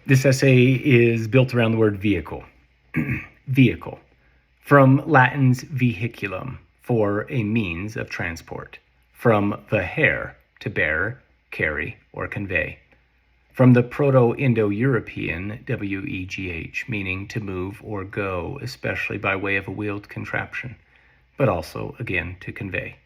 This essay is built around the word vehicle. Vehicle, from Latin's vehiculum, for a means of transport. From vehere, to bear, carry, or convey. From the Proto Indo European, wegh, meaning to move or go, especially by way of a wheeled contraption, but also, again, to convey.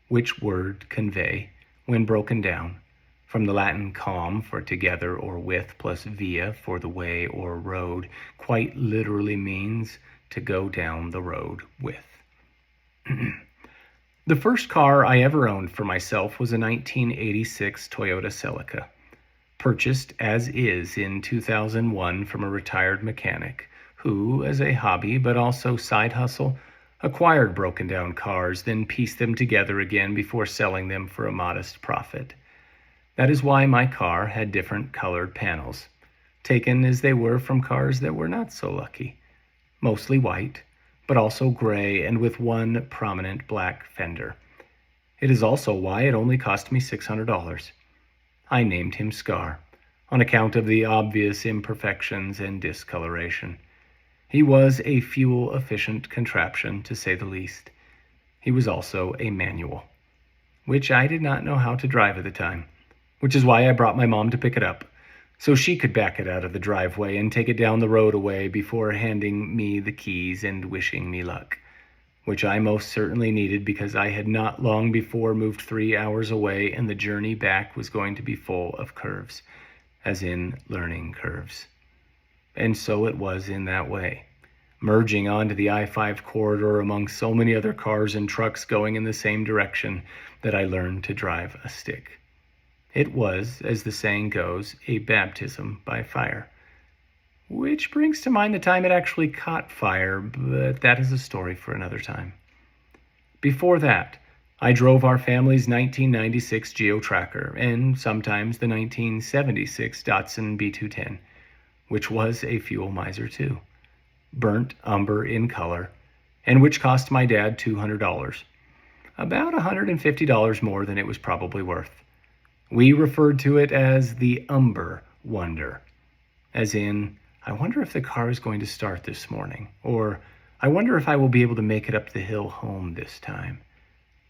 Which word, convey, when broken down, from the Latin com, for together or with, plus via, for the way or road, quite literally means to go down the road with. The first car I ever owned for myself was a 1986 Toyota Celica, purchased as is in 2001 from a retired mechanic who, as a hobby but also side hustle, acquired broken down cars, then pieced them together again before selling them for a modest profit. That is why my car had different colored panels, taken as they were from cars that were not so lucky, mostly white, but also gray and with one prominent black fender. It is also why it only cost me $600. I named him Scar, on account of the obvious imperfections and discoloration. He was a fuel-efficient contraption, to say the least. He was also a manual, which I did not know how to drive at the time, which is why I brought my mom to pick it up, so she could back it out of the driveway and take it down the road away before handing me the keys and wishing me luck, which I most certainly needed because I had not long before moved 3 hours away and the journey back was going to be full of curves, as in learning curves. And so it was in that way, merging onto the I-5 corridor among so many other cars and trucks going in the same direction, that I learned to drive a stick. It was, as the saying goes, a baptism by fire. Which brings to mind the time it actually caught fire, but that is a story for another time. Before that, I drove our family's 1996 Geo Tracker and sometimes the 1976 Datsun B210, which was a fuel miser too, burnt umber in color, and which cost my dad $200, about $150 more than it was probably worth. We referred to it as the Umber Wonder, as in, I wonder if the car is going to start this morning, or I wonder if I will be able to make it up the hill home this time.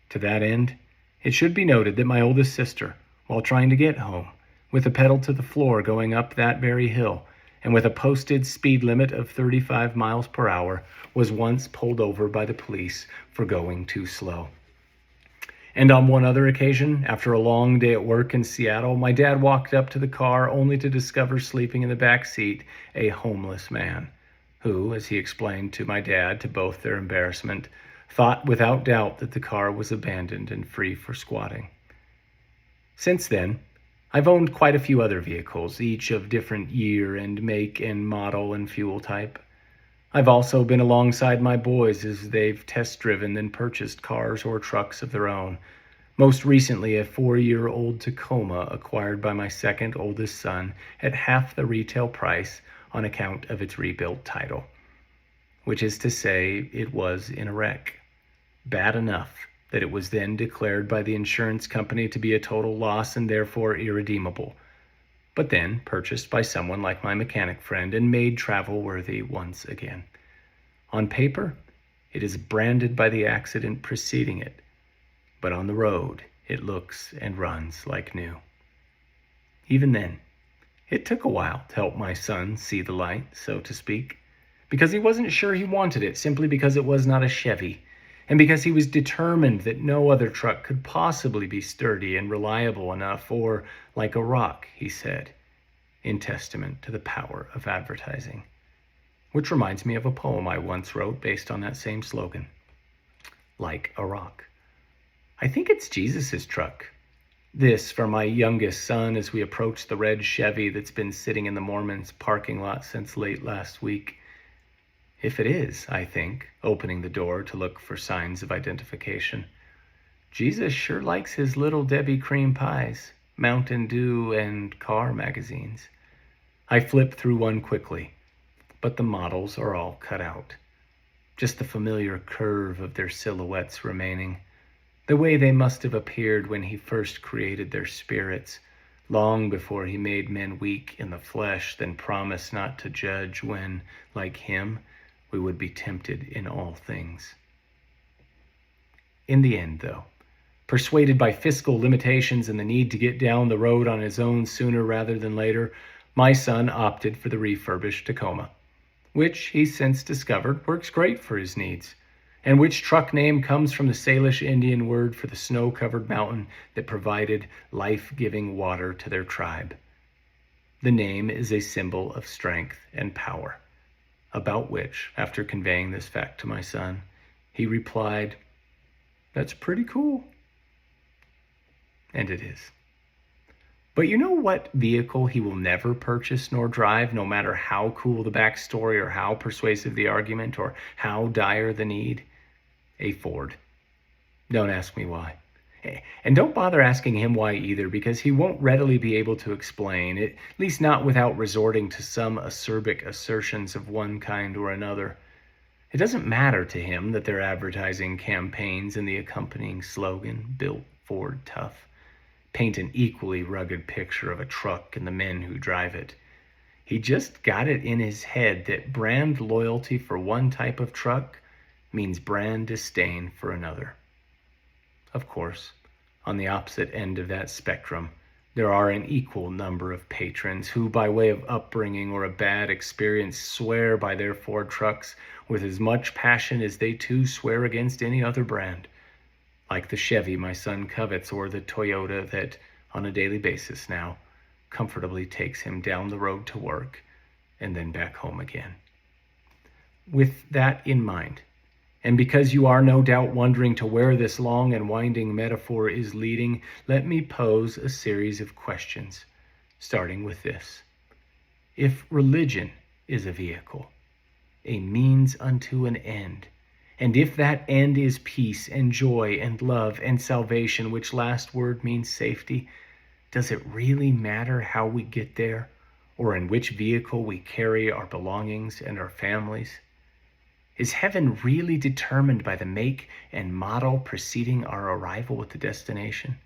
To that end, it should be noted that my oldest sister, while trying to get home, with the pedal to the floor going up that very hill, and with a posted speed limit of 35 miles per hour, was once pulled over by the police for going too slow. And on one other occasion, after a long day at work in Seattle, my dad walked up to the car only to discover sleeping in the back seat a homeless man, who, as he explained to my dad, to both their embarrassment, thought without doubt that the car was abandoned and free for squatting. Since then, I've owned quite a few other vehicles, each of different year and make and model and fuel type. I've also been alongside my boys as they've test-driven and purchased cars or trucks of their own, most recently a 4-year-old Tacoma acquired by my second oldest son at half the retail price on account of its rebuilt title, which is to say it was in a wreck. Bad enough that it was then declared by the insurance company to be a total loss and therefore irredeemable, but then purchased by someone like my mechanic friend and made travel-worthy once again. On paper, it is branded by the accident preceding it, but on the road, it looks and runs like new. Even then, it took a while to help my son see the light, so to speak, because he wasn't sure he wanted it simply because it was not a Chevy, and because he was determined that no other truck could possibly be sturdy and reliable enough, or like a rock, he said, in testament to the power of advertising. Which reminds me of a poem I once wrote based on that same slogan. Like a rock. I think it's Jesus's truck. This for my youngest son as we approach the red Chevy that's been sitting in the Mormon's parking lot since late last week. If it is, I think, opening the door to look for signs of identification. Jesus sure likes his Little Debbie cream pies, Mountain Dew, and car magazines. I flip through one quickly, but the models are all cut out. Just the familiar curve of their silhouettes remaining, the way they must have appeared when he first created their spirits, long before he made men weak in the flesh, then promised not to judge when, like him, we would be tempted in all things. In the end, though, persuaded by fiscal limitations and the need to get down the road on his own sooner rather than later, my son opted for the refurbished Tacoma, which he's since discovered works great for his needs, and which truck name comes from the Salish Indian word for the snow-covered mountain that provided life-giving water to their tribe. The name is a symbol of strength and power, about which, after conveying this fact to my son, he replied, "That's pretty cool." And it is. But you know what vehicle he will never purchase nor drive, no matter how cool the backstory or how persuasive the argument or how dire the need? A Ford. Don't ask me why. And don't bother asking him why either, because he won't readily be able to explain, at least not without resorting to some acerbic assertions of one kind or another. It doesn't matter to him that their advertising campaigns and the accompanying slogan, "Built Ford Tough," paint an equally rugged picture of a truck and the men who drive it. He just got it in his head that brand loyalty for one type of truck means brand disdain for another. Of course, on the opposite end of that spectrum, there are an equal number of patrons who, by way of upbringing or a bad experience, swear by their Ford trucks with as much passion as they too swear against any other brand, like the Chevy my son covets or the Toyota that, on a daily basis now, comfortably takes him down the road to work and then back home again. With that in mind, and because you are no doubt wondering to where this long and winding metaphor is leading, let me pose a series of questions, starting with this. If religion is a vehicle, a means unto an end, and if that end is peace and joy and love and salvation, which last word means safety, does it really matter how we get there, or in which vehicle we carry our belongings and our families? Is heaven really determined by the make and model preceding our arrival at the destination?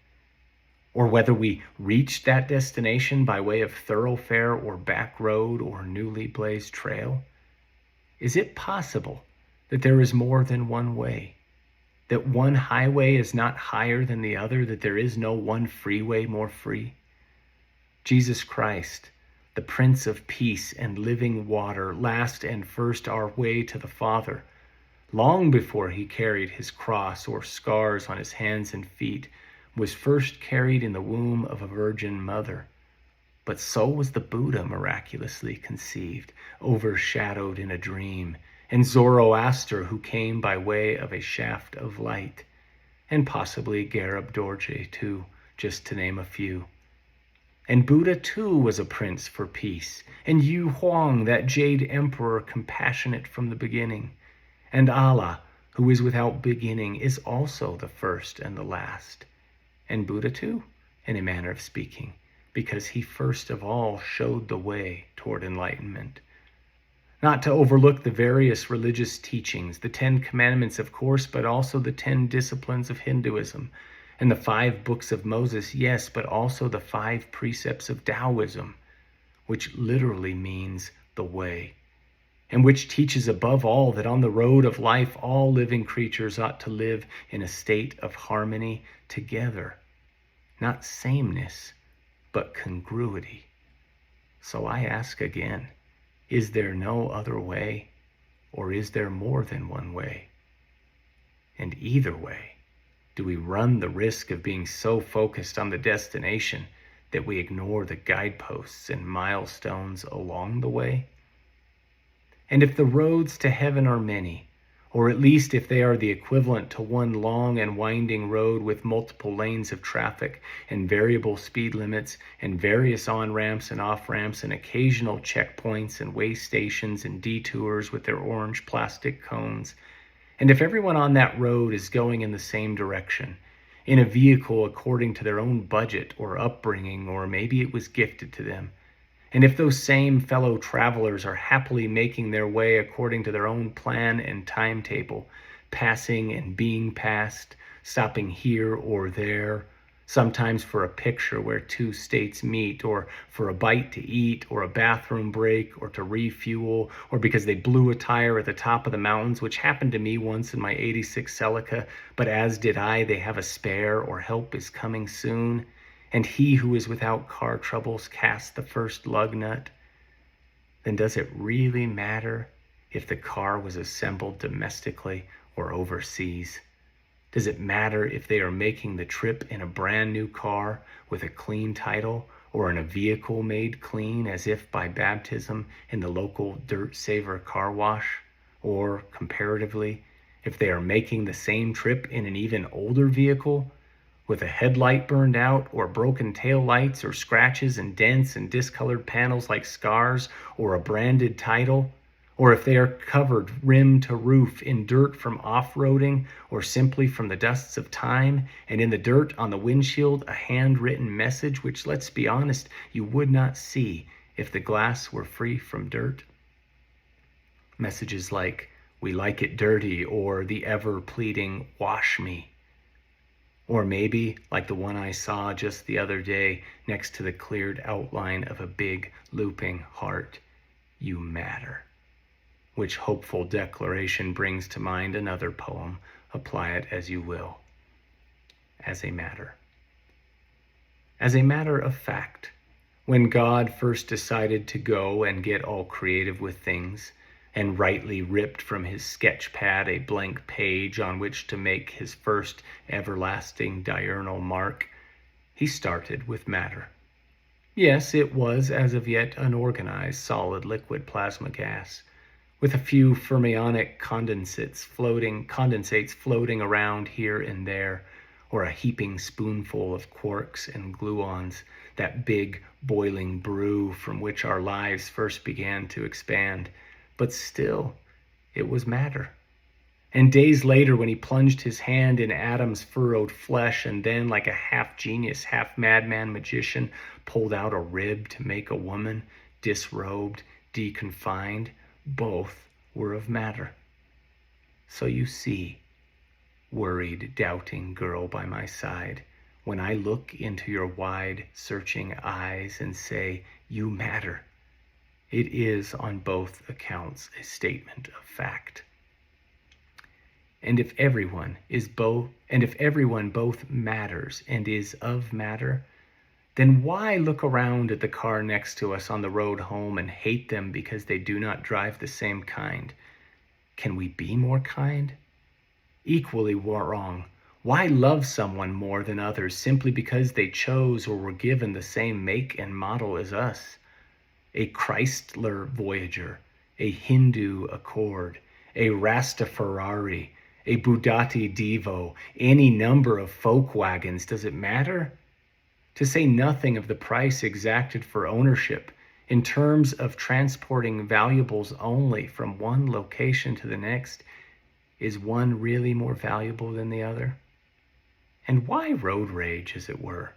Or whether we reach that destination by way of thoroughfare or back road or newly blazed trail? Is it possible that there is more than one way? That one highway is not higher than the other? That there is no one freeway more free? Jesus Christ, the Prince of Peace and living water, last and first our way to the Father, long before he carried his cross or scars on his hands and feet, was first carried in the womb of a virgin mother. But so was the Buddha miraculously conceived, overshadowed in a dream, and Zoroaster, who came by way of a shaft of light, and possibly Garib Dorje too, just to name a few. And Buddha too was a prince for peace, and Yu Huang, that jade emperor, compassionate from the beginning. And Allah, who is without beginning, is also the first and the last. And Buddha too, in a manner of speaking, because he first of all showed the way toward enlightenment. Not to overlook the various religious teachings, the 10 Commandments, of course, but also the 10 disciplines of Hinduism, and the 5 books of Moses, yes, but also the 5 precepts of Taoism, which literally means the way, and which teaches above all that on the road of life all living creatures ought to live in a state of harmony together, not sameness, but congruity. So I ask again, is there no other way, or is there more than one way? And either way, do we run the risk of being so focused on the destination that we ignore the guideposts and milestones along the way? And if the roads to heaven are many, or at least if they are the equivalent to one long and winding road with multiple lanes of traffic and variable speed limits and various on-ramps and off-ramps and occasional checkpoints and way stations and detours with their orange plastic cones, and if everyone on that road is going in the same direction, in a vehicle according to their own budget or upbringing, or maybe it was gifted to them, and if those same fellow travelers are happily making their way according to their own plan and timetable, passing and being passed, stopping here or there, sometimes for a picture where two states meet, or for a bite to eat, or a bathroom break, or to refuel, or because they blew a tire at the top of the mountains, which happened to me once in my 86 Celica, but as did I, they have a spare, or help is coming soon, and he who is without car troubles cast the first lug nut. Then does it really matter if the car was assembled domestically or overseas? Does it matter if they are making the trip in a brand new car with a clean title, or in a vehicle made clean as if by baptism in the local dirt saver car wash? Or, comparatively, if they are making the same trip in an even older vehicle with a headlight burned out, or broken tail lights, or scratches and dents and discolored panels like scars, or a branded title? Or if they are covered rim to roof in dirt from off-roading, or simply from the dusts of time, and in the dirt on the windshield a handwritten message which, let's be honest, you would not see if the glass were free from dirt? Messages like, "We like it dirty," or the ever-pleading, "Wash me." Or maybe, like the one I saw just the other day next to the cleared outline of a big looping heart, "You matter." Which hopeful declaration brings to mind another poem, apply it as you will. As a matter. As a matter of fact, when God first decided to go and get all creative with things, and rightly ripped from his sketch pad a blank page on which to make his first everlasting diurnal mark, he started with matter. Yes, it was as of yet unorganized solid liquid plasma gas, with a few fermionic condensates floating around here and there, or a heaping spoonful of quarks and gluons, that big boiling brew from which our lives first began to expand. But still, it was matter. And days later, when he plunged his hand in Adam's furrowed flesh, and then, like a half-genius, half-madman magician, pulled out a rib to make a woman, disrobed, deconfined, both were of matter. So you see, worried, doubting girl by my side, when I look into your wide, searching eyes and say, "You matter," it is on both accounts a statement of fact. And if everyone both matters and is of matter, then why look around at the car next to us on the road home and hate them because they do not drive the same kind? Can we be more kind? Equally wrong. Why love someone more than others simply because they chose or were given the same make and model as us? A Chrysler Voyager, a Hindu Accord, a Rastafari, a Bugatti Divo, any number of folk wagons, does it matter? To say nothing of the price exacted for ownership, in terms of transporting valuables only from one location to the next, is one really more valuable than the other? And why road rage, as it were?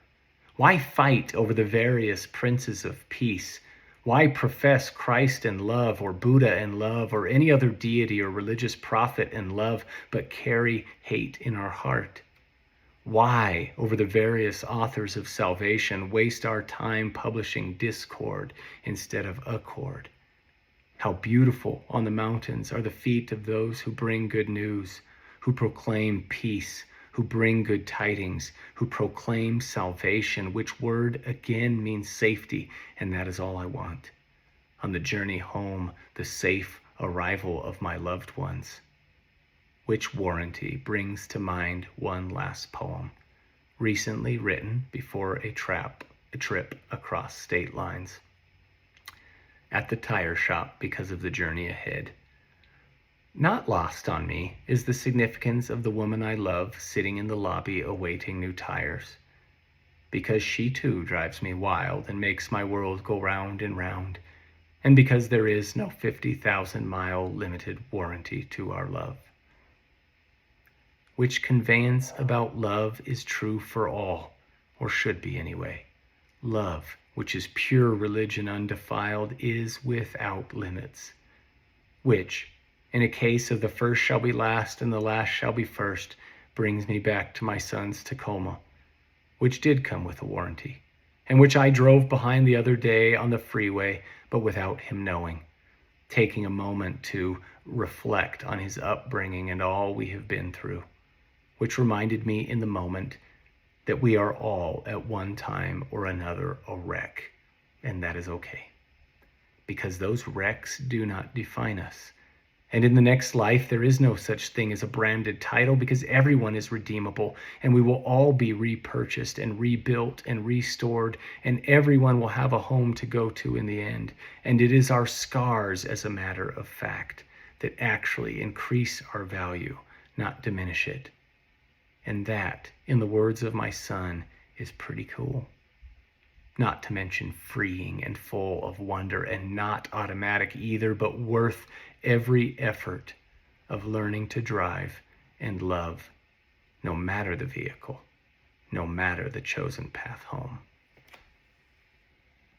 Why fight over the various princes of peace? Why profess Christ in love, or Buddha in love, or any other deity or religious prophet in love, but carry hate in our heart? Why, over the various authors of salvation, waste our time publishing discord instead of accord? How beautiful on the mountains are the feet of those who bring good news, who proclaim peace, who bring good tidings, who proclaim salvation, which word again means safety, and that is all I want. On the journey home, the safe arrival of my loved ones. Which warranty brings to mind one last poem, recently written before a trip across state lines. At the tire shop because of the journey ahead. Not lost on me is the significance of the woman I love sitting in the lobby awaiting new tires, because she too drives me wild and makes my world go round and round, and because there is no 50,000-mile limited warranty to our love. Which conveyance about love is true for all, or should be anyway. Love, which is pure religion undefiled, is without limits, which, in a case of the first shall be last and the last shall be first, brings me back to my son's Tacoma, which did come with a warranty, and which I drove behind the other day on the freeway, but without him knowing, taking a moment to reflect on his upbringing and all we have been through, which reminded me in the moment that we are all at one time or another a wreck, and that is okay, because those wrecks do not define us. And in the next life, there is no such thing as a branded title, because everyone is redeemable, and we will all be repurchased and rebuilt and restored, and everyone will have a home to go to in the end. And it is our scars, as a matter of fact, that actually increase our value, not diminish it. And that, in the words of my son, is pretty cool. Not to mention freeing and full of wonder, and not automatic either, but worth every effort of learning to drive and love, no matter the vehicle, no matter the chosen path home.